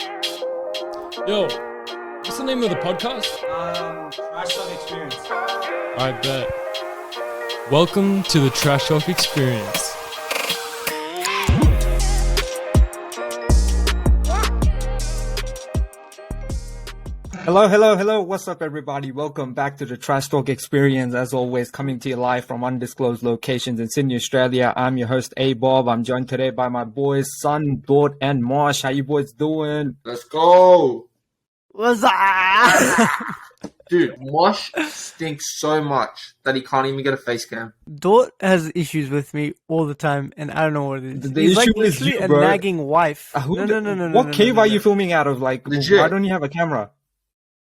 Yo, what's the name of the podcast? Trash Talk Experience. I bet. Welcome to the Trash Talk Experience. Hello. What's up, everybody? Welcome back to the Trash Talk Experience. As always, coming to you live from undisclosed locations in Sydney, Australia. I'm your host, Abob. I'm joined today by my boys, Son, Dort, and Mosh. How you boys doing? Let's go. What's up? Dude, Mosh stinks so much that he can't even get a face cam. Dort has issues with me all the time, and I don't know what it is. The He's like issue is literally you, a bro. nagging wife. No. What What cave are you filming out of? Like, Legit. why don't you have a camera?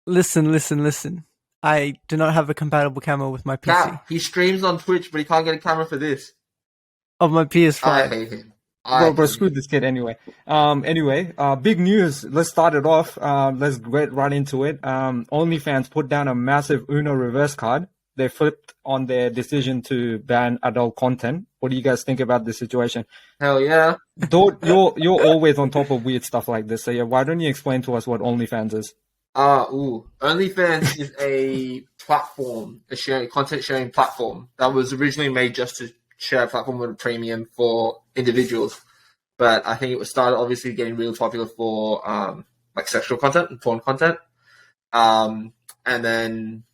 Listen. I do not have a compatible camera with my PC. Cap, he streams on Twitch, but he can't get a camera for this. Of my PS5. I hate him. Bro, screw this kid anyway. Big news. Let's start it off. Let's get right into it. OnlyFans put down a massive Uno reverse card. They flipped on their decision to ban adult content. What do you guys think about this situation? Hell yeah. Dort, you're always on top of weird stuff like this. So yeah, why don't you explain to us what OnlyFans is? OnlyFans is a platform, content sharing platform that was originally made just to share a platform with a premium for individuals. But I think it was started obviously getting really popular for like sexual content and porn content. And then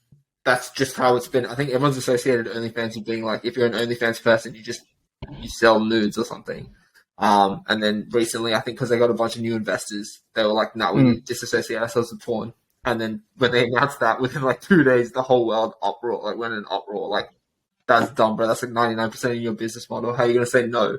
that's just how it's been. I think everyone's associated OnlyFans with being like, if you're an OnlyFans person, you sell nudes or something. And then recently, I think because they got a bunch of new investors, they were like, "No, we disassociate ourselves with porn." And then when they announced that, within like 2 days, the whole world went in an uproar. Like, that's dumb, bro. That's like 99% of your business model. How are you gonna say no?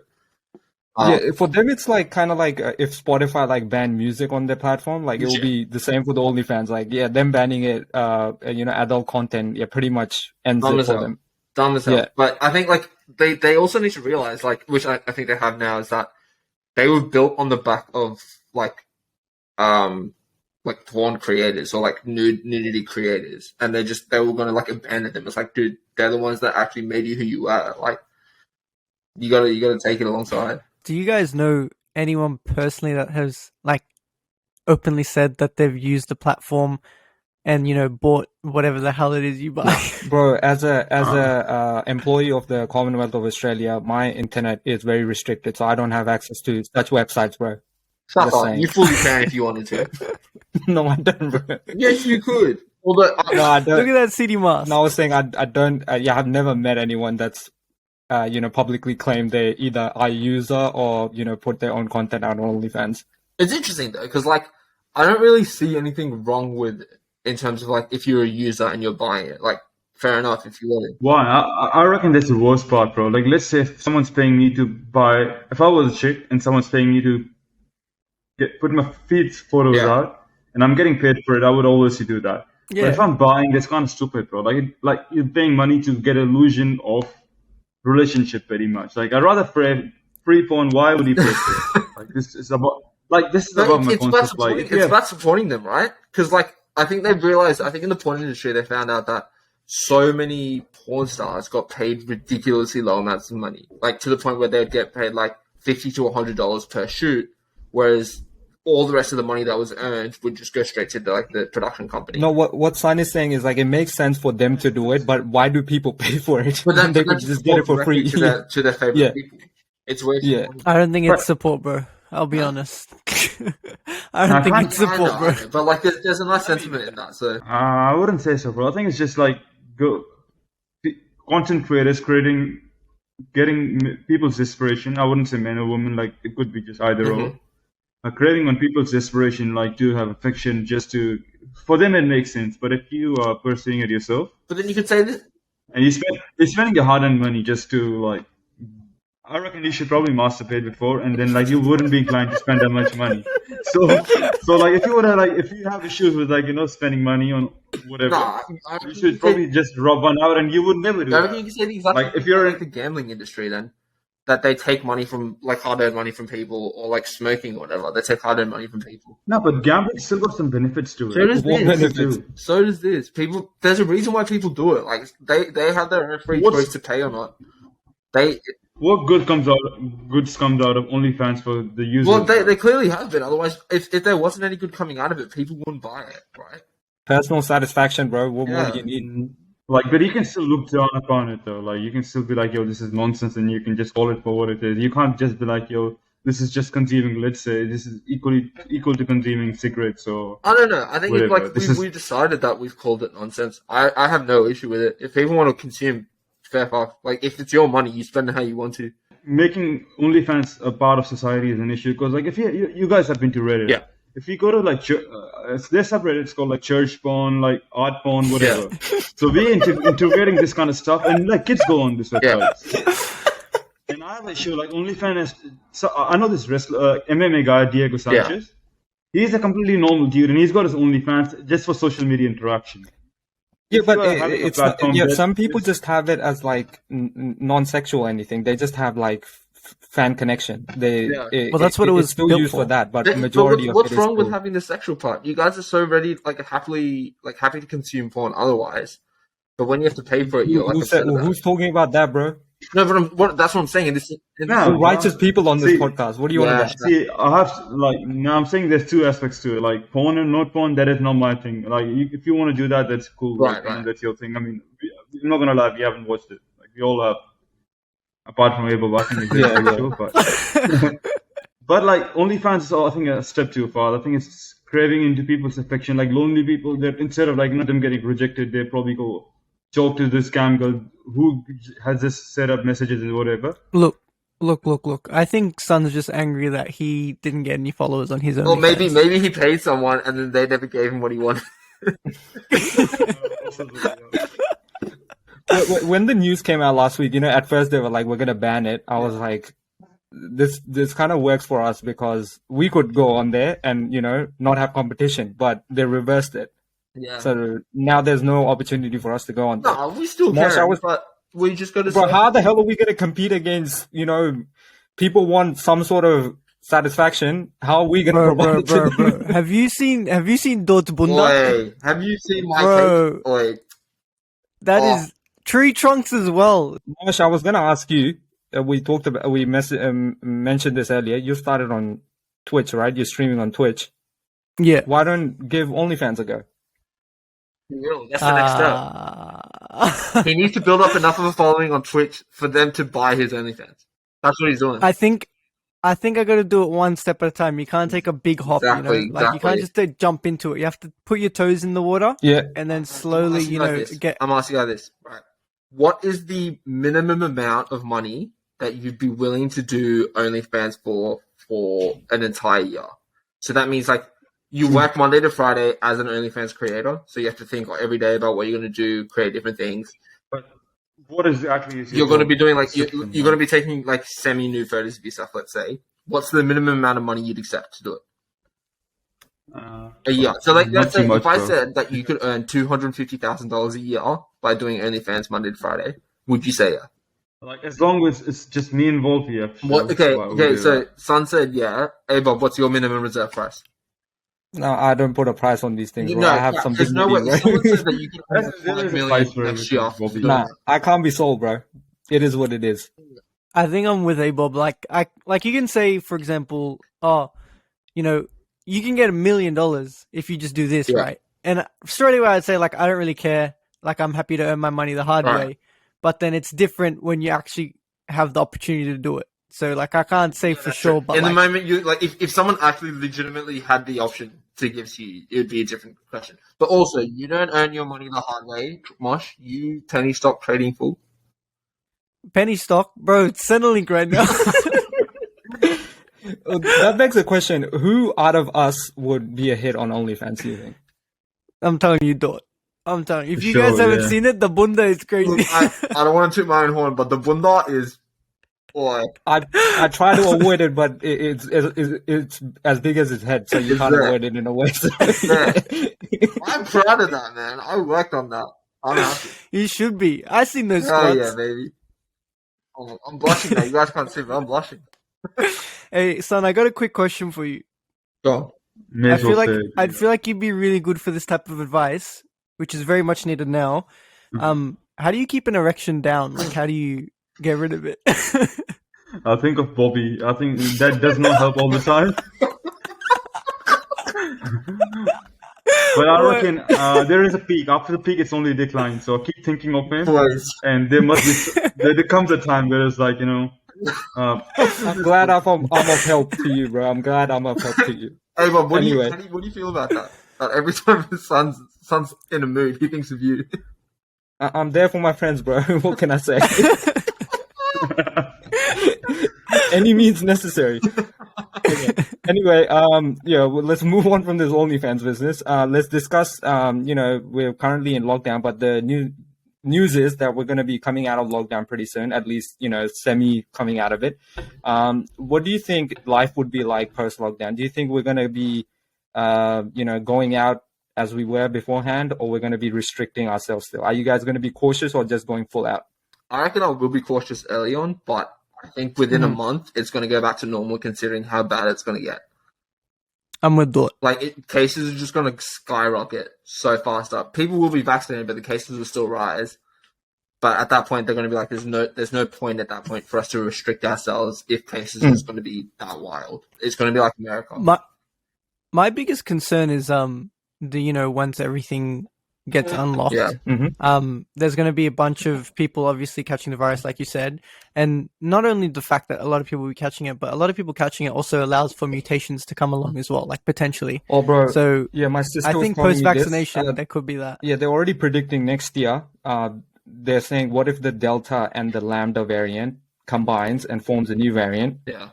Yeah, for them, it's like kind of like if Spotify like banned music on their platform, like it will be the same for the OnlyFans. Like, yeah, them banning it, adult content, pretty much ends it for them. Dumb as hell. Yeah. But I think like they also need to realize, like, which I think they have now, is that they were built on the back of like porn creators or like nudity creators, and they were gonna like abandon them. It's like, dude, they're the ones that actually made you who you are. Like, you gotta take it alongside. Do you guys know anyone personally that has like openly said that they've used the platform and bought whatever the hell it is you buy? Bro, as a employee of the Commonwealth of Australia, my internet is very restricted, so I don't have access to such websites, bro. Shut up. You fully can if you wanted to. No, I don't, bro. Yes, you could. Although, No, I don't. Look at that CD mask. No, I was saying I don't. I've never met anyone that's publicly claimed they either are a user or put their own content out on OnlyFans. it's interesting though, because like I don't really see anything wrong with it in terms of like if you're a user and you're buying it. Like, fair enough if you want it. Why? I reckon that's the worst part, bro. Like, let's say if someone's paying me to buy, if I was a chick and someone's paying me to put my feed photos out, and I'm getting paid for it, I would always do that. Yeah. But if I'm buying, that's kind of stupid, bro. Like you're paying money to get illusion of relationship, pretty much. Like, I'd rather free porn. Why would he pay for it? Like, this is about my concept. It's about supporting them, right? Because like I think they've realized. I think in the porn industry they found out that so many porn stars got paid ridiculously low amounts of money, like to the point where they'd get paid like $50 to $100 per shoot, whereas all the rest of the money that was earned would just go straight to the production company. No, what Sun is saying is like it makes sense for them to do it, but why do people pay for it? But They could just get it for free. to their favorite people. It's way too money. I don't think it's support, bro. I'll be honest. I don't think it's support, bro. But like, there's a nice sentiment in that. So I wouldn't say so, bro. I think it's just like content creators getting people's inspiration. I wouldn't say men or women. Like, it could be just either or. Creating on people's inspiration, like, to have a fiction just to, for them it makes sense. But if you are pursuing it yourself, but then you could say this, and you're spending your hard-earned money just to, like, I reckon you should probably masturbate before, and then like you wouldn't be inclined to spend that much money. So like if you have issues with like spending money on whatever, you should probably just rub one out, and you would never do that. You can say the exact like if you're in the gambling industry, then that they take money from like hard-earned money from people, or like smoking or whatever. They take hard-earned money from people. No, but gambling still got some benefits to it. So does this. People, there's a reason why people do it. Like they have their own free choice to pay or not. what goods comes out of OnlyFans for the users? Well, they clearly have been. Otherwise, if there wasn't any good coming out of it, people wouldn't buy it, right? Personal satisfaction, bro. What more Yeah. do you need? Like, but you can still look down upon it though. Like, you can still be like, yo, this is nonsense, and you can just call it for what it is. You can't just be like, yo, this is just consuming. Let's say this is equal to consuming cigarettes or. I don't know. I think it's Whatever. like we decided that we've called it nonsense. I have no issue with it. If people want to consume, fair fuck. Like, if it's your money, you spend it how you want to. Making OnlyFans a part of society is an issue because, like, if you guys have been to Reddit, Yeah. if you go to like there's subreddits called like church porn, like art porn, whatever. So we're integrating this kind of stuff, and like kids go on this website. And I have a show like OnlyFans. So I know this wrestler, MMA guy, Diego Sanchez. He's a completely normal dude, and he's got his OnlyFans just for social media interaction. Yeah, If but you are having a it's not, platform yeah. that Some people is- just have it as like non-sexual or anything. They just have like fan connection. Yeah. Well, that's what it was It's still built used for for. that, but But majority of what's it is wrong with still- having the sexual part? You guys are so ready, happy to consume porn otherwise. But when you have to pay for it, you're like upset about who's it. talking about that, bro? No, but that's what I'm saying. No. The righteous people on this See- podcast. What do you want Yeah. about? See, I have like now. I'm saying there's two aspects to it. Like porn and not porn, that is not my thing. Like if you want to do that, that's cool. Right, Like, right. that's your thing. I mean, I'm not gonna lie, we haven't watched it. Like we all have, apart from Abob, I think it's Yeah, yeah. sexual, but but like OnlyFans is, I think, a step too far. I think it's craving into people's affection. Like lonely people, that instead of like them getting rejected, they probably go talk to this scam girl who has just set up messages and whatever. Look. I think Son's just angry that he didn't get any followers on his own. Or maybe he paid someone and then they never gave him what he wanted. When the news came out last week, at first they were like, "We're gonna ban it." I was like, "This kind of works for us because we could go on there and not have competition." But they reversed it, Yeah. so now there's no opportunity for us to go on there. No, we still Mosh, can, I was- but we just got to Bro, how the hell are we gonna compete against people want some sort of satisfaction? How are we gonna Bro, provide it to them? bro. Have you seen Dort Bunda? Oi, have you seen my Bro. cake? Oi, That Oh. is tree trunks as well. Mosh, I was gonna ask you. We mentioned this earlier. You started on Twitch, right? You're streaming on Twitch. Yeah. Why don't give OnlyFans a go? really, that's the next step. He needs to build up enough of a following on Twitch for them to buy his OnlyFans. That's what he's doing. I think I got to do it one step at a time. You can't take a big hop, Exactly, Like you can't just jump into it. You have to put your toes in the water Yeah. and then slowly, I'm asking you this. Right. What is the minimum amount of money that you'd be willing to do OnlyFans for an entire year? So that means you work Monday to Friday as an OnlyFans creator, so you have to think every day about what you're going to do, create different things. But what exactly is You're going to be doing you're system? going to be taking semi-nude photos of yourself. Let's say, what's the minimum amount of money you'd accept to do it a year? So not let's too say much, if I bro. said that you could earn $250,000 a year by doing OnlyFans Monday to Friday, would you say yeah? Like as long as it's just me involved here. What? Okay. So Sun said yeah. Hey Bob, what's your minimum reserve price? No, I don't put a price on these things. Bro. I have some there's no dignity. way. If someone says that you can earn There is a $5 price million for next year, everything, for Bobby. doing Nah, I can't be sold, bro. It is what it is. I think I'm with Abob. Like you can say, for example, you can get $1 million if you just do this, Yeah. right? And straight away I'd say I don't really care. I'm happy to earn my money the hard Right. way. But then it's different when you actually have the opportunity to do it. So I can't say for sure, but in the moment, you if someone actually legitimately had the option to give to you, it would be a different question. But also, you don't earn your money the hard way, Mosh. You penny stock trading full. penny stock, bro, send a link right now. That begs the question: who out of us would be a hit on OnlyFans? Do you think? I'm telling you, Dort. I'm telling you. If you Sure, guys haven't yeah. seen it, the bunda is crazy. Look, I don't want to toot my own horn, but the bunda is, boy, I try to avoid it, but it's as big as his head, so you can't Yeah. avoid it in a way. So. Yeah. I'm proud of that, man. I worked on that. I'm happy. You should be. I seen those Oh squats. yeah, baby. Oh, I'm blushing now. You guys can't see, but I'm blushing. Hey, son, I got a quick question for you. Go on. May I as feel well like say- I'd feel like you'd be really good for this type of advice, which is very much needed now. How do you keep an erection down? How do you get rid of it. I think of Bobby. I think that does not help all the time. But I reckon there is a peak. After the peak, it's only a decline. So keep thinking of him. Boys. And there must be. There comes a time where it's like, you know. I'm glad I'm of help to you, bro. I'm glad I'm of help to you. Hey, Bob, what Anyway. do you feel about that? That every time his son's in a mood, he thinks of you. I'm there for my friends, bro. What can I say? Any means necessary. Okay. Anyway, well, let's move on from this OnlyFans business. Let's discuss. We're currently in lockdown, but the news is that we're going to be coming out of lockdown pretty soon. At least, semi coming out of it. What do you think life would be like post lockdown? Do you think we're going to be, going out as we were beforehand, or we're going to be restricting ourselves still? Are you guys going to be cautious or just going full out? I reckon I will be cautious early on, but I think within a month, it's going to go back to normal considering how bad it's going to get. I'm with Dort. Cases are just going to skyrocket so fast up. People will be vaccinated, but the cases will still rise. But at that point, they're going to be like, there's no point at that point for us to restrict ourselves if cases are just going to be that wild. It's going to be like America. My biggest concern is once everything gets unlocked, there's going to be a bunch of people obviously catching the virus, like you said, and not only the fact that a lot of people will be catching it, but a lot of people catching it also allows for mutations to come along as well, like potentially. Oh, bro. So yeah, my sister. I think post-vaccination there could be that. Yeah, they're already predicting next year. They're saying, what if the Delta and the Lambda variant combines and forms a new variant? Yeah.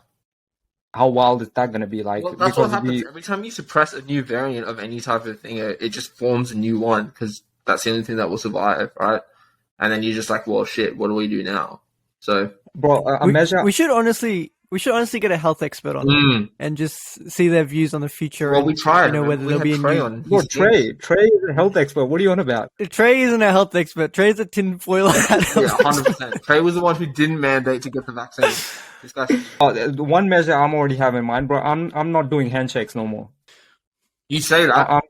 How wild is that going to be? Like, well, that's what happens. Every time you suppress a new variant of any type of thing, it just forms a new one because that's the only thing that will survive, right? And then you're just like, well, shit, what do we do now? So, bro, we should honestly get a health expert on and just see their views on the future. Well, we tried. Whether there'll be a Trey new... on. Well, Trey is a health expert. What are you on about? Trey isn't a health expert. Trey's a tinfoil hat. Yeah, 100%. Trey was the one who didn't mandate to get the vaccine. The one measure I'm already have in mind, bro. I'm not doing handshakes no more. You say that,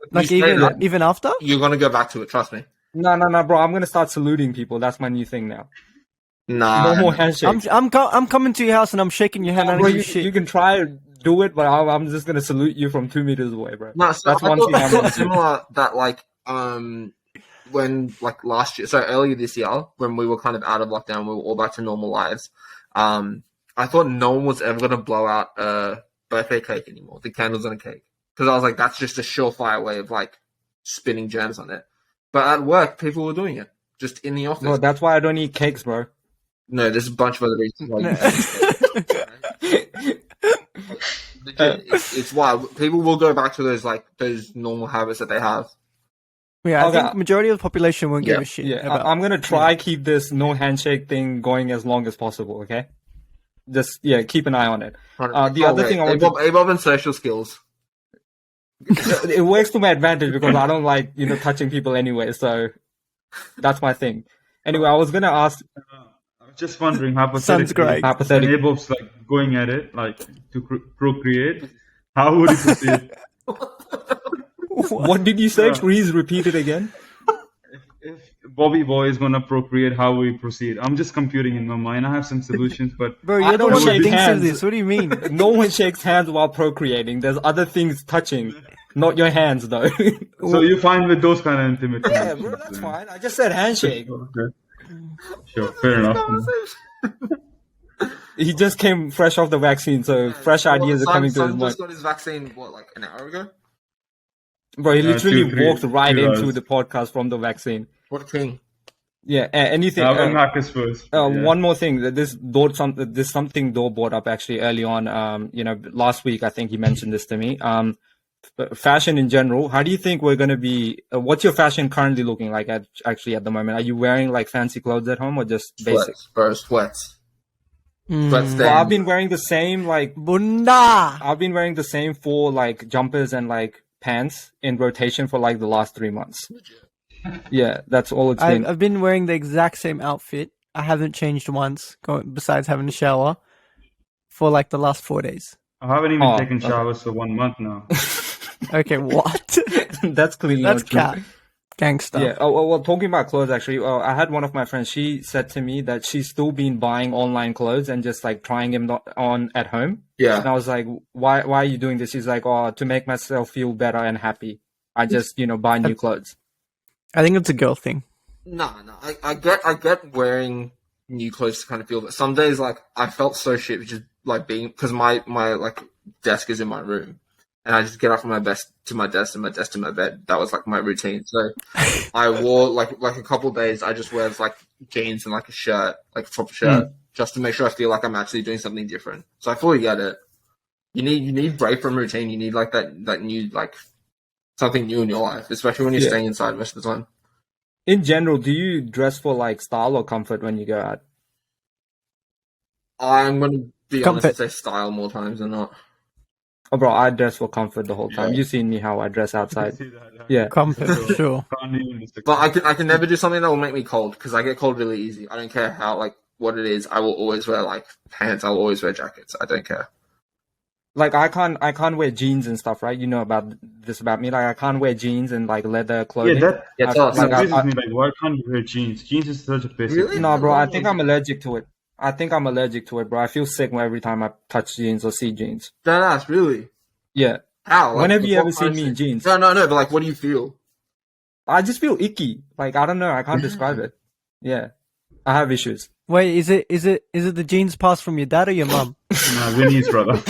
even after you're gonna go back to it. Trust me. No, bro. I'm gonna start saluting people. That's my new thing now. Nah, no more handshakes. I'm coming to your house and I'm shaking your hand. Bro, you can try to do it, but I'm just gonna salute you from 2 meters away, bro. No, so that's one thing I'm gonna similar. That when last year, so earlier this year, when we were kind of out of lockdown, we were all back to normal lives. I thought no one was ever going to blow out a birthday cake anymore, the candles on a cake. Because I was like, that's just a surefire way of, spinning germs on it. But at work, people were doing it, just in the office. No, that's why I don't eat cakes, bro. No, there's a bunch of other reasons why you it's why people will go back to those normal habits that they have. Yeah, I think majority of the population won't give a shit. Yeah, I'm going to try keep this no handshake thing going as long as possible, okay? Just keep an eye on it. The other thing I want Abob and social skills. It works to my advantage because I don't like touching people anyway, so that's my thing. Anyway, I was gonna ask. I was just wondering, hypothetically, Abob's going at it, to procreate. How would he proceed? What did you say? Please repeat it again. If Bobby Boy is gonna procreate, how will we proceed? I'm just computing in my mind. I have some solutions, but bro, you don't shake hands. This. What do you mean? No one shakes hands while procreating. There's other things touching, not your hands, though. So you fine with those kind of intimate? Yeah, bro, that's fine. I just said handshake. Okay. Sure, fair enough. He just came fresh off the vaccine, so fresh ideas are coming to his mind. Just got his vaccine an hour ago? Bro, he literally walked right into the podcast from the vaccine. What a king! Yeah, anything. Marcus first. One more thing. This something Dort brought up actually early on. Last week I think he mentioned this to me. Fashion in general. How do you think we're gonna be? What's your fashion currently looking like at the moment? Are you wearing fancy clothes at home or just basic? Sweats. Well, I've been wearing the same Bunda. I've been wearing the same 4 jumpers and pants in rotation for the last 3 months. Yeah, that's all it's been. I've been wearing the exact same outfit. I haven't changed once, besides having a shower, for the last 4 days. I haven't even taken showers for 1 month now. Okay, what? That's clearly That's not true. cat. Gangsta. Yeah. Oh, well, talking about clothes, actually, I had one of my friends. She said to me that she's still been buying online clothes and just like trying them on at home. Yeah. And I was like, why are you doing this? She's like, oh, to make myself feel better and happy. I just, buy new clothes. I think it's a girl thing. No. I get wearing new clothes to kind of feel, but some days like I felt so shit, just like being because my like desk is in my room, and I just get up from my desk to my desk and my desk to my bed. That was like my routine. So I wore like a couple of days. I just wear like jeans and like a shirt, like a proper shirt, just to make sure I feel like I'm actually doing something different. So I fully get it. You need break from routine. You need like that new like something new in your life, especially when you're staying inside most of the time. In general, do you dress for like style or comfort when you go out? I'm going to be honest Comfort. and say style more times than not. Oh, bro, I dress for comfort the whole time. Yeah. You've seen me how I dress outside. See that, Yeah. Comfort, sure. Can't even just But I can never do something that will make me cold because I get cold really easy. I don't care how like what it is. I will always wear like pants. I will always wear jackets. I don't care. Like I can't wear jeans and stuff, right? You know about this about me. Like I can't wear jeans and like leather clothing. Yeah, tell us. Like, This is me, like, why can't you wear jeans? Jeans is such a basic. Really? No, bro, I think I'm allergic to it. Bro. I feel sick every time I touch jeans or see jeans. That's really Yeah. how. Like, When have you what ever seen kind of me in shit? jeans? No. But like, what do you feel? I just feel icky. Like I don't know. I can't describe it. Yeah. I have issues. Wait, is it the genes passed from your dad or your mum? Nah, Winnie's brother.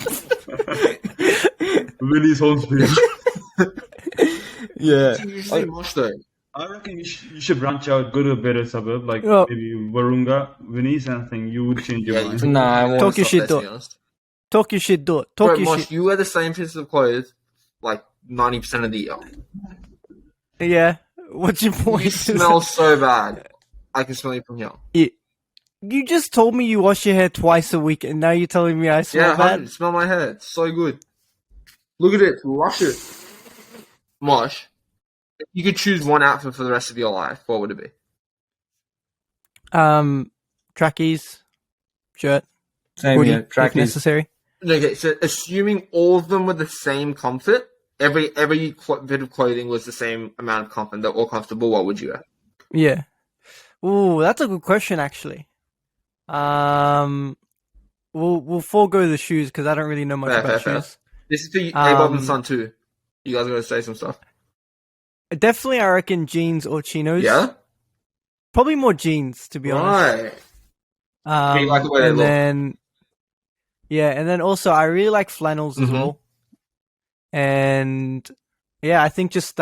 Winnie's home speech. Yeah. You say Mosh though. I reckon you should branch out, go to a better suburb, like Oh. maybe Warunga, Winnie's, and I think you would change your Yeah, mind. Nah, I won't. Talk your Stop shit, that, to Dort. be honest. Talk your shit, Dort. Talk Bro, your Mosh, shit. you wear the same pieces of clothes like 90% of the year. Yeah. What's your point? You smell so bad. I can smell you from here. You just told me you wash your hair twice a week, and now you're telling me I smell Yeah, bad. smell my hair. It's so good. Look at it. Lush it. Mosh, if you could choose one outfit for the rest of your life, what would it be? Trackies, shirt, Same hoodie, here. if Trackies. necessary. Okay, so assuming all of them were the same comfort, every bit of clothing was the same amount of comfort, they're all comfortable, what would you wear? Yeah. Ooh, that's a good question, actually. We'll forego the shoes because I don't really know much about Fair. shoes. This is for you, Abob and Son too. You guys are going to say some stuff. Definitely, I reckon jeans or chinos. Yeah? Probably more jeans, to be honest. Right. You like the way they and look. then, yeah, and then also I really like flannels as Mhm. well. And yeah, I think just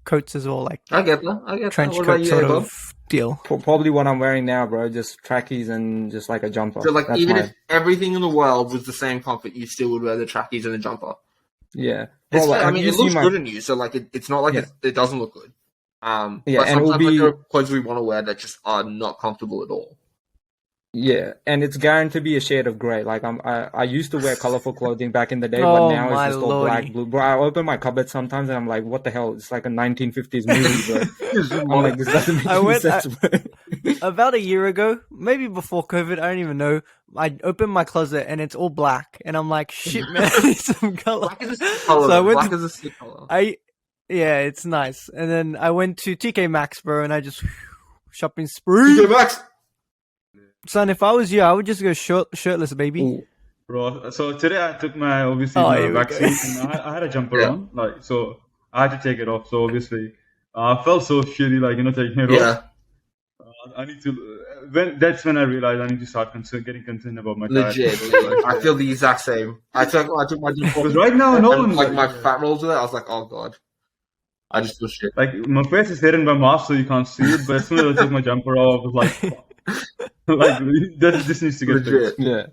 coats as well, like I get that. trench What about coat you, sort Abob? of deal. Probably what I'm wearing now, bro. Just trackies and just like a jumper. So, like, That's even my- if everything in the world was the same comfort, you still would wear the trackies and the jumper. Yeah. It's Bro, fair. I have mean, you it looks seen my- good on you, so like it's not like Yeah. it doesn't look good. Yeah, but and it sometimes will be- like, there are clothes we want to wear that just are not comfortable at all. Yeah, and it's guaranteed to be a shade of gray. Like I used to wear colorful clothing back in the day, Oh, but now my it's just all lordy. black, blue. Bro, I open my cupboard sometimes and I'm like, what the hell? It's like a 1950s movie, bro. I'm like, this doesn't make I any went- sense, bro. About a year ago, maybe before COVID, I don't even know. I opened my closet and it's all black, and I'm like, shit, man, I need some color. Black is a sick color. So I went Black to- is a sick color. Yeah, it's nice. And then I went to TK Maxx, bro, and I just shopping spree. TK Maxx. Son, if I was you, I would just go shirtless, baby. Ooh. Bro, so today I took my obviously Oh, my here we go. vaccine and I had a jumper Yeah. on, like so I had to take it off. So obviously I felt so shitty, like taking it Yeah, off. I need to. That's when I realized I need to start getting concerned about my legit. diet. I feel the exact same. I took my Because right now, no and, one's like my fat rolls with it. I was like, oh god, I just feel shit. like my face is hidden by mask, so you can't see it. But as soon as I took my jumper off, I was like, this needs to get fixed. Legit. Yeah.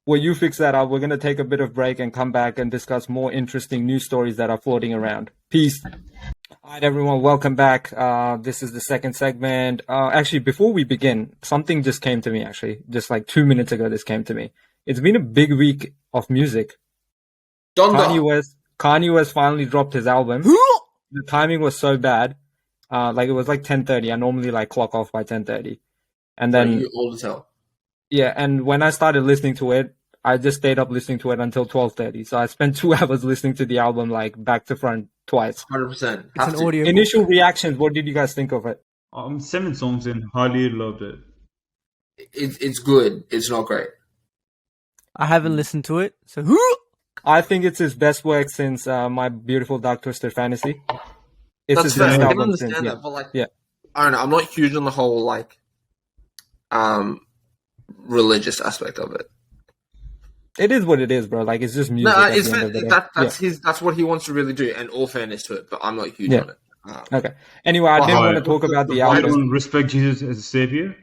Well, you fix that up. We're going to take a bit of break and come back and discuss more interesting news stories that are floating around. Peace. All right, everyone. Welcome back. This is the second segment. Actually, before we begin, something just came to me, actually. Just like 2 minutes ago, this came to me. It's been a big week of music. Donda. Kanye West finally dropped his album. The timing was so bad. Like it was like 10:30. I normally like clock off by 10:30. And then You old as hell. yeah, and when I started listening to it, I just stayed up listening to it until 12:30. So I spent 2 hours listening to the album like back to front. twice. 100%. It's an audio. Initial reactions. What did you guys think of it? 7 songs in, hardly loved it. It's good. It's not great. I haven't listened to it, so I think it's his best work since My Beautiful Dark Twisted Fantasy. It's That's his fair. best I can album understand since, that, but like, yeah. I don't know. I'm not huge on the whole like, religious aspect of it. It is what it is, bro. Like, it's just music. No, at it's the end of the day. that's what he wants to really do, and all fairness to it. But I'm not huge Yeah. on it. Okay. Anyway, I didn't want to talk about the I album. don't respect Jesus as a savior,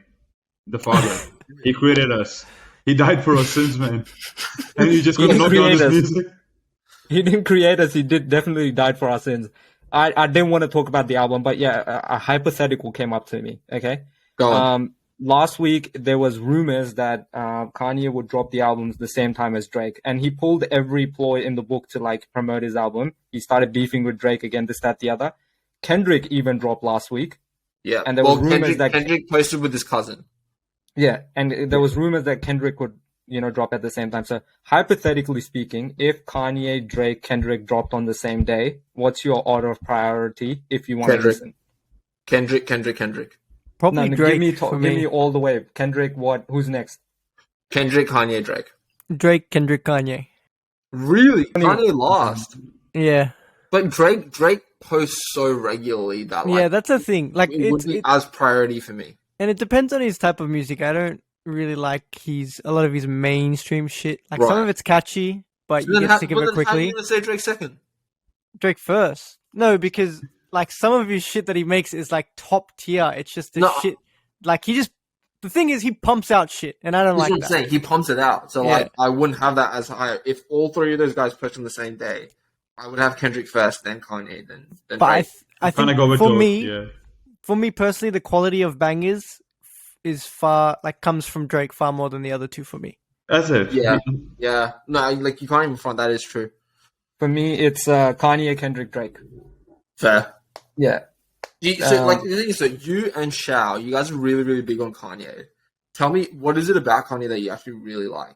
the Father. He created us. He died for our sins, man. And he just couldn't knock down his music. He didn't create us. He definitely died for our sins. I didn't want to talk about the album, but yeah, a hypothetical came up to me. Okay. Go on. Last week there was rumors that Kanye would drop the albums the same time as Drake, and he pulled every ploy in the book to like promote his album. He started beefing with Drake again, this, that, the other. Kendrick even dropped last week. Yeah, and there was rumors that Kendrick posted with his cousin. Yeah, and there was rumors that Kendrick would, drop at the same time. So hypothetically speaking, if Kanye, Drake, Kendrick dropped on the same day, what's your order of priority if you want to listen? Kendrick. probably Drake. Give me all the way. Kendrick, what? Who's next? Kendrick, Kanye, Drake. Drake, Kendrick, Kanye. Really? Kanye last. Yeah. But Drake posts so regularly that like, yeah, that's the thing. Like it would be as priority for me. And it depends on his type of music. I don't really like a lot of his mainstream shit. Like some of it's catchy, but you get sick of it quickly. How are you gonna say Drake second? Drake first. No, because like some of his shit that he makes is like top tier. It's just this shit. Like the thing is he pumps out shit, and I don't like that. That's what I'm saying. He pumps it out. So like I wouldn't have that as high. If all three of those guys pushed on the same day, I would have Kendrick first, then Kanye, then Drake. But I think go with for me personally, the quality of bangers is comes from Drake far more than the other two for me. That's it. Yeah. No, like you can't even front. That is true. For me, it's Kanye, Kendrick, Drake. Fair. Yeah. The thing is, so you and Shao, you guys are really, really big on Kanye. Tell me, what is it about Kanye that you actually really like?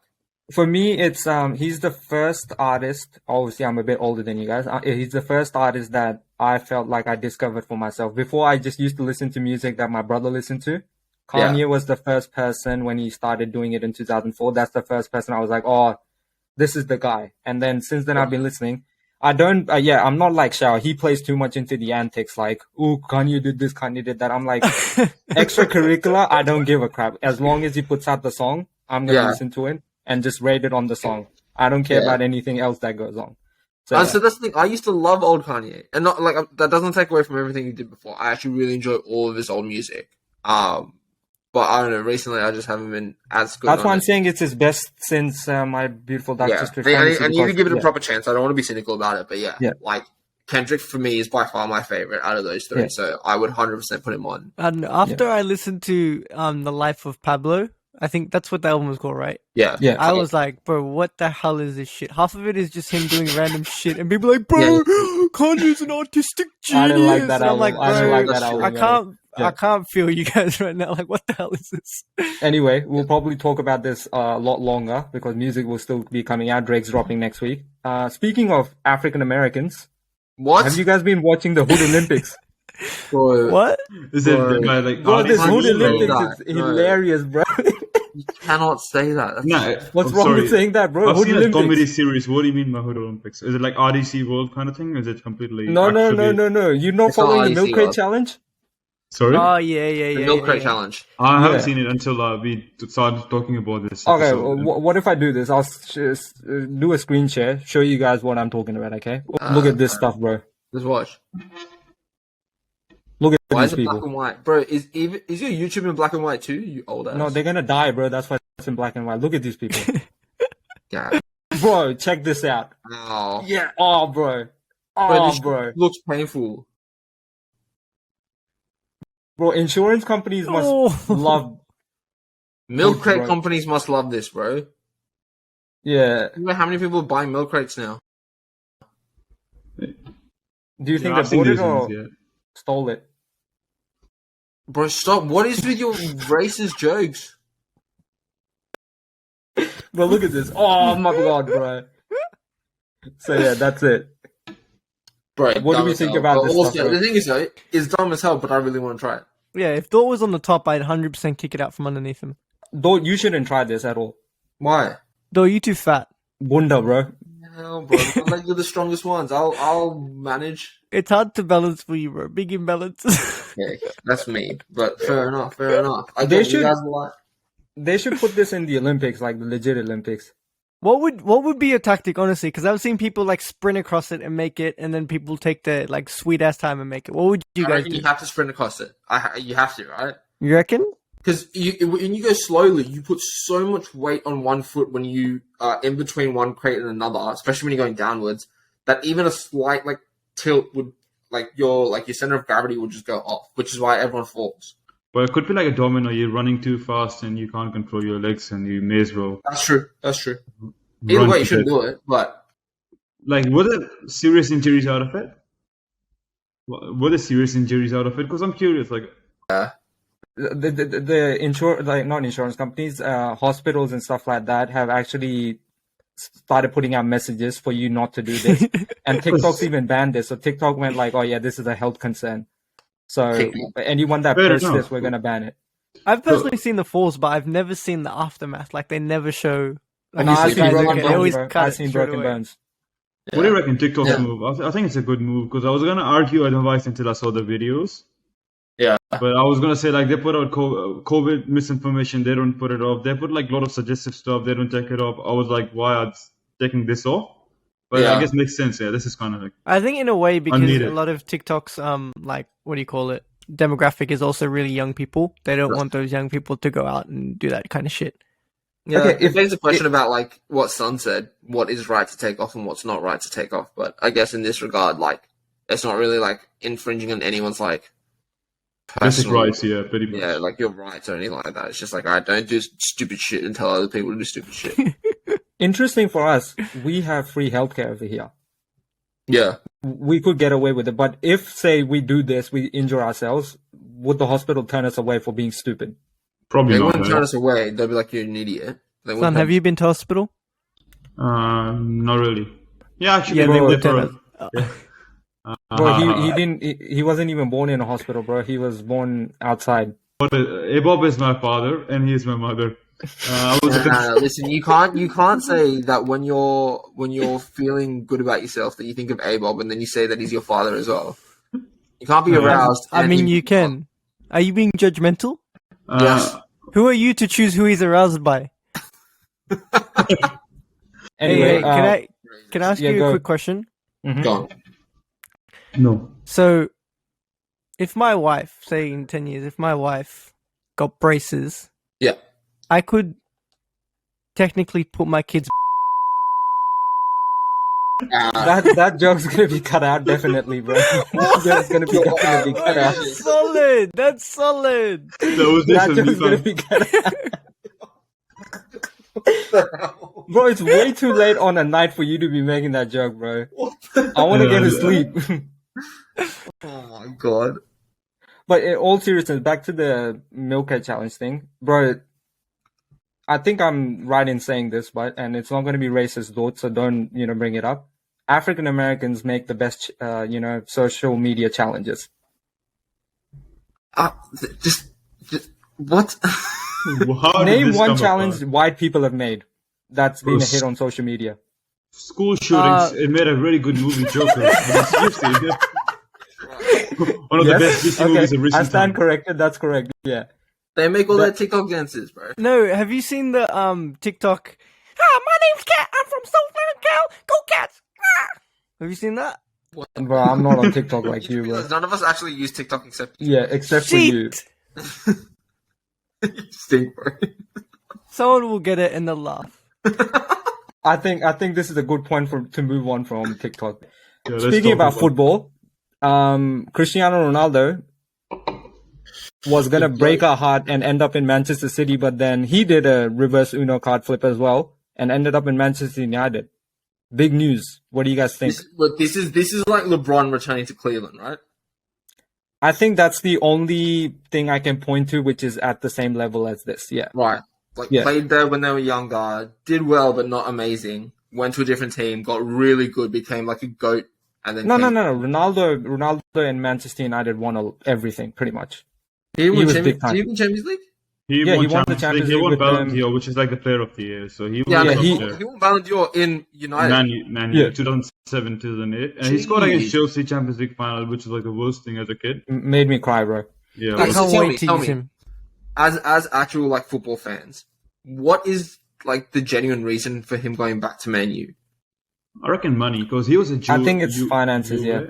For me, it's he's the first artist. Obviously, I'm a bit older than you guys. He's the first artist that I felt like I discovered for myself. Before, I just used to listen to music that my brother listened to. Kanye was the first person when he started doing it in 2004. That's the first person I was like, oh, this is the guy. And then since then, I've been listening. I don't, I'm not like Shao. He plays too much into the antics, like, ooh, Kanye did this, Kanye did that. I'm like, extracurricular, I don't give a crap. As long as he puts out the song, I'm going to listen to it and just rate it on the song. I don't care about anything else that goes on. So, so that's the thing. I used to love old Kanye. And not like that doesn't take away from everything he did before. I actually really enjoy all of his old music. But I don't know, recently I just haven't been as good. That's why I'm saying it's his best since My Beautiful Dark Twisted Fantasy. I need to give it a proper chance. I don't want to be cynical about it, but like Kendrick for me is by far my favorite out of those three. So I would 100% put him on. And after I listened to The Life of Pablo, I think that's what the album was called, right? Yeah. I was like, bro, what the hell is this shit? Half of it is just him doing random shit, and people are like, bro, Kanye's an artistic genius. I didn't like that album. I'm like, I didn't like that album. I can't feel you guys right now. Like, what the hell is this? Anyway, we'll probably talk about this a lot longer because music will still be coming out. Drake's dropping next week. Speaking of African Americans, have you guys been watching the Hood Olympics? Bro, what? Is it like bro, this Hood Olympics is hilarious, bro. You cannot say that. What's wrong with saying that, bro? I've Hood seen Olympics. a comedy series. What do you mean by Hood Olympics? Is it like RDC World kind of thing? Or is it completely... No. You're not following the Milk Crate Challenge? Sorry? Oh, yeah. The Milk Crate Challenge. I haven't seen it until we started talking about this. Okay, what if I do this? I'll just do a screen share, show you guys what I'm talking about, okay? Look at this stuff, bro. Let's watch. Look at Why these is it people. black and white? Bro, is your YouTube in black and white too, you old ass? No, they're gonna die, bro. That's why it's in black and white. Look at these people. Yeah. Bro, check this out. Oh. Yeah. Oh, bro. Bro. Looks painful. Bro, insurance companies must love... Milk crate companies must love this, bro. Yeah. You know how many people are buying milk crates now? Do you think they bought it or stole it? Bro, stop. What is with your racist jokes? Bro, look at this. Oh, my God, bro. So, yeah, that's it. Bro, What do we think about this also, stuff, bro? the thing is, though, it's dumb as hell, but I really want to try it. Yeah, if Dort was on the top, I'd 100% kick it out from underneath him. Though you shouldn't try this at all. Why? Dort, you too fat. Bunda, bro. No, bro. Like, you're the strongest ones. I'll manage. It's hard to balance for you, bro. Big imbalance. Yeah, that's me. But fair enough. I They guess you should- guys will like. They should put this in the Olympics, like the legit Olympics. What would be a tactic, honestly? Because I've seen people like sprint across it and make it, and then people take their like sweet ass time and make it. What would you I guys reckon do? you have to sprint across it. You have to, right? You reckon? Because when you go slowly, you put so much weight on one foot when you are in between one crate and another, especially when you're going downwards, that even a slight like tilt would your center of gravity would just go off, which is why everyone falls. But it could be like a domino. You're running too fast and you can't control your legs, and you may as well. That's true. Either run way, to you shouldn't it. do it. But Like, were there serious injuries out of it? Were there serious injuries out of it? Because I'm curious. Like, Not insurance companies, hospitals and stuff like that have actually started putting out messages for you not to do this. And TikTok's even banned this. So TikTok went like, oh yeah, this is a health concern. So anyone that Fair posts enough. this, we're going to ban it. I've personally seen the falls, but I've never seen the aftermath. Like they never show. Like, No, I've I've seen seen broken broken they always bones, bro. cut I've it seen straight broken away. bones. what do you reckon TikTok's Yeah. move? I think it's a good move because I was gonna argue otherwise until I saw the videos. yeah, But I was gonna say like they put out COVID misinformation. They don't put it off. They put like a lot of suggestive stuff. They don't take it off. I was like, why are they taking this off? But Yeah. I guess it makes sense. Yeah, this is kind of like I think in a way because Unneeded. a lot of TikTok's like what do you call it? Demographic is also really young people. They don't want those young people to go out and do that kind of shit. yeah. Okay, It begs the question about like what Sun said, what is right to take off and what's not right to take off. But I guess in this regard, like it's not really like infringing on anyone's like basic personal rights. Yeah, pretty much. Yeah, like your rights or anything like that. It's just like I don't do stupid shit and tell other people to do stupid shit. Interesting for us, we have free healthcare over here. Yeah. We could get away with it. But if, say, we do this, we injure ourselves, would the hospital turn us away for being stupid? Probably They not. wouldn't right? turn us away. They'll be like, you're an idiot. They Son, wouldn't have you been to hospital? Not really. Yeah, actually, Yeah, they they were would for. tell us. Bro, he didn't. He wasn't even born in a hospital, bro. He was born outside. Abob is my father, and he is my mother. I was Listen, you can't say that when you're feeling good about yourself that you think of Abob and then you say that he's your father as well. You can't be aroused. I mean, you can. Are you being judgmental? Yes. Who are you to choose who he's aroused by? Anyway, Hey, can I ask yeah, you go. a quick question? mhm. Go on. no. So, if my wife, say in 10 years, if my wife got braces, Yeah. I could technically put my kids. That joke's gonna be cut out definitely, bro. That joke's gonna be definitely cut out. Solid. That's solid. That was That decent. joke's gonna be cut out. Bro, it's way too late on a night for you to be making that joke, bro. I want to get to sleep. Oh my god. But in all seriousness, back to the milk crate challenge thing, bro. I think I'm right in saying this, and it's not going to be racist, though, so don't bring it up. African Americans make the best, social media challenges. Just what? How did Name this one come challenge about? white people have made that's been a Bruce. hit on social media. School shootings. It made a really good movie, Joker. Seriously, one of the best DC movies of I recent stand time. corrected. That's correct. Yeah. They make all their TikTok dances, bro. No, have you seen the TikTok? Ah, my name's Cat. I'm from Southland Cal. Go Cats! Ah! Have you seen that? Bro, I'm not on TikTok like you, bro. None of us actually use TikTok except Yeah, except for you. Shit. you stink, bro. Someone will get it and they'll laugh. I think this is a good point to move on from TikTok. Yeah, let's Speaking talk about football, Cristiano Ronaldo was gonna break our heart and end up in Manchester City, but then he did a reverse Uno card flip as well and ended up in Manchester United. Big news. What do you guys think? This is like LeBron returning to Cleveland, right? I think that's the only thing I can point to which is at the same level as this. Yeah. Right. Like played there when they were younger, did well but not amazing. Went to a different team, got really good, became like a GOAT and then No. Ronaldo and Manchester United won everything pretty much. He won was Champions, big time. did he win Champions League? He Yeah, won he won the Champions He League won with Ballon them. d'Or, which is like the player of the year. So he Yeah, won he won Ballon d'Or in United. Man Yeah. 2007, 2008. And he scored against Jeez. Chelsea Champions League final, which is like the worst thing as a kid. Made me cry, bro. Yeah. I Okay, can't so wait to tell use me. him. As actual like football fans, what is like the genuine reason for him going back to Man U? I reckon money, because he was a Jew. I think it's finances, yeah.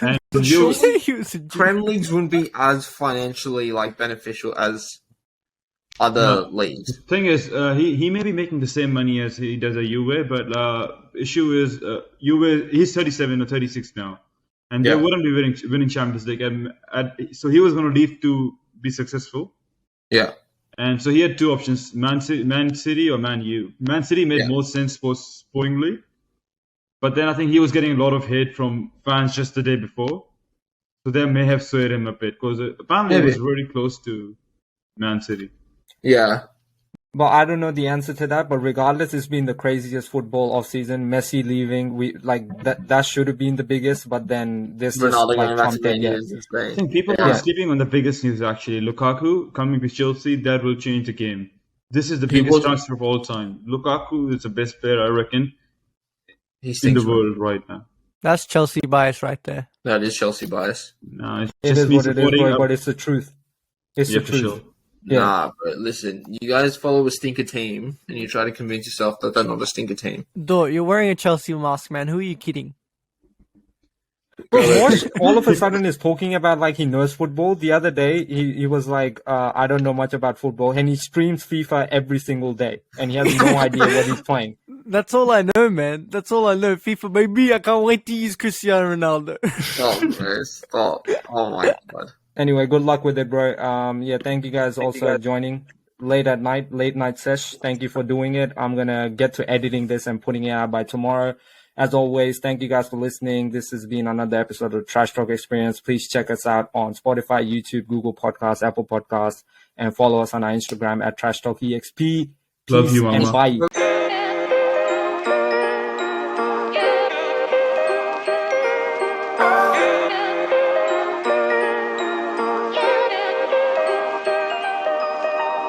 And But you, surely He was a Jew. Prem leagues wouldn't be as financially like beneficial as other leagues. the thing is, he may be making the same money as he does at Juve, but issue is Juve. He's 37 or 36 now, and Yeah. they wouldn't be winning Champions League. So he was going to leave to be successful, Yeah, and so he had two options: Man City or Man U. Man City made Yeah. more sense sportingly, but then I think he was getting a lot of hate from fans just the day before, so they may have swayed him a bit because apparently he Maybe. was very close to Man City. yeah. But I don't know the answer to that. But regardless, it's been the craziest football off season. Messi leaving, we like that should have been the biggest. But then this just Ronaldo like going back to trumped Man it. U Yeah. is I insane. think people Yeah. are sleeping on the biggest news actually. Lukaku coming to Chelsea, that will change the game. This is the He biggest was- transfer of all time. Lukaku is the best player, I reckon, He in stinks. the world right now. That's Chelsea bias right there. That is Chelsea bias. No, it's It just is me what it is, supporting. bro, but it's the truth. It's Yeah, the for truth. sure. Yeah. Nah, but listen, you guys follow a stinker team, and you try to convince yourself that they're not a stinker team. Dort, you're wearing a Chelsea mask, man. Who are you kidding? Bro, Mosh all of a sudden is talking about like he knows football. The other day, he was like, I don't know much about football, and he streams FIFA every single day, and he has no idea what he's playing. That's all I know, man. That's all I know. FIFA, baby. I can't wait to use Cristiano Ronaldo. Stop, bro. Stop. Oh my god. Anyway, good luck with it, bro. Yeah, thank you guys also joining late night sesh. Thank you for doing it. I'm gonna get to editing this and putting it out by tomorrow. As always, thank you guys for listening. This has been another episode of Trash Talk Experience. Please check us out on Spotify, YouTube, Google Podcasts, Apple Podcasts, and follow us on our Instagram at Trash Talk EXP. Love Peace you, and Mama. bye.